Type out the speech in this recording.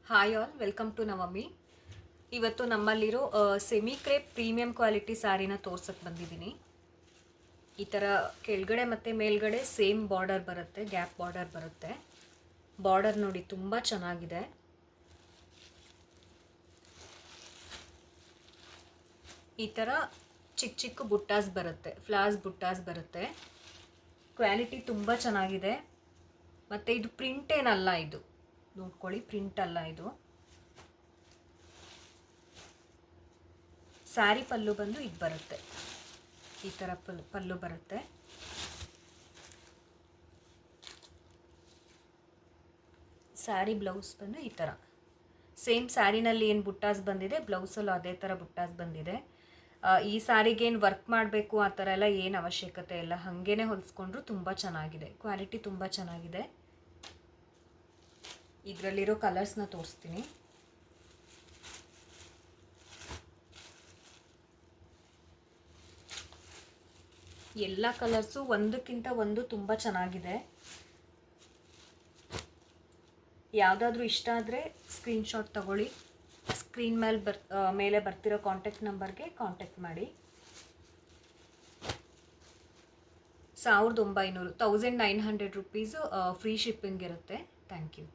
Hi all, welcome to Navami. ಇವತ್ತು ನಮ್ಮಲ್ಲಿರೋ semi crepe premium quality ಸ್ಯಾರಿನ ತೋರ್ಸಕ್ಕೆ ಬಂದಿದ್ದೀನಿ. ಈ ಥರ ಕೆಳಗಡೆ ಮತ್ತು ಮೇಲ್ಗಡೆ ಸೇಮ್ ಬಾರ್ಡರ್ ಬರುತ್ತೆ, ಗ್ಯಾಪ್ ಬಾರ್ಡರ್ ಬರುತ್ತೆ. ಬಾರ್ಡರ್ ನೋಡಿ ತುಂಬ ಚೆನ್ನಾಗಿದೆ. ಈ ಥರ ಚಿಕ್ಕ ಚಿಕ್ಕ ಬುಟ್ಟಾಸ್ ಬರುತ್ತೆ, ಫ್ಲಾಸ್ ಬುಟ್ಟಾಸ್ ಬರುತ್ತೆ. ಕ್ವಾಲಿಟಿ ತುಂಬ ಚೆನ್ನಾಗಿದೆ. ಮತ್ತು ಇದು ಪ್ರಿಂಟ್ ಏನಲ್ಲ, ಇದು ನೋಡ್ಕೊಳ್ಳಿ, ಪ್ರಿಂಟ್ ಅಲ್ಲ ಇದು. ಸ್ಯಾರಿ ಪಲ್ಲು ಬಂದು ಇದು ಬರುತ್ತೆ, ಈ ಥರ ಪಲ್ಲು ಬರುತ್ತೆ. ಸ್ಯಾರಿ ಬ್ಲೌಸ್ ಬಂದು ಈ ಥರ ಸೇಮ್ ಸ್ಯಾರಿನಲ್ಲಿ ಏನು ಬುಟ್ಟಾಸ್ ಬಂದಿದೆ, ಬ್ಲೌಸಲ್ಲೂ ಅದೇ ಥರ ಬುಟ್ಟಾಸ್ ಬಂದಿದೆ. ಈ ಸ್ಯಾರಿಗೇನು ವರ್ಕ್ ಮಾಡಬೇಕು ಆ ಥರ ಎಲ್ಲ ಏನು ಅವಶ್ಯಕತೆ ಇಲ್ಲ, ಹಾಗೇ ಹೊಲಿಸ್ಕೊಂಡ್ರು ತುಂಬ ಚೆನ್ನಾಗಿದೆ. ಕ್ವಾಲಿಟಿ ತುಂಬ ಚೆನ್ನಾಗಿದೆ. ಇದರಲ್ಲಿರೋ ಕಲರ್ಸ್ನ ತೋರಿಸ್ತೀನಿ. ಎಲ್ಲ ಕಲರ್ಸು ಒಂದಕ್ಕಿಂತ ಒಂದು ತುಂಬ ಚೆನ್ನಾಗಿದೆ. ಯಾವುದಾದ್ರೂ ಇಷ್ಟ ಆದರೆ ಸ್ಕ್ರೀನ್ಶಾಟ್ ತಗೊಳ್ಳಿ. ಸ್ಕ್ರೀನ್ ಮೇಲೆ ಬರ್ತಿರೋ ಕಾಂಟ್ಯಾಕ್ಟ್ ನಂಬರ್ಗೆ ಕಾಂಟ್ಯಾಕ್ಟ್ ಮಾಡಿ. 1900 ರುಪೀಸು ಫ್ರೀ ಶಿಪ್ಪಿಂಗ್ ಇರುತ್ತೆ. Thank you.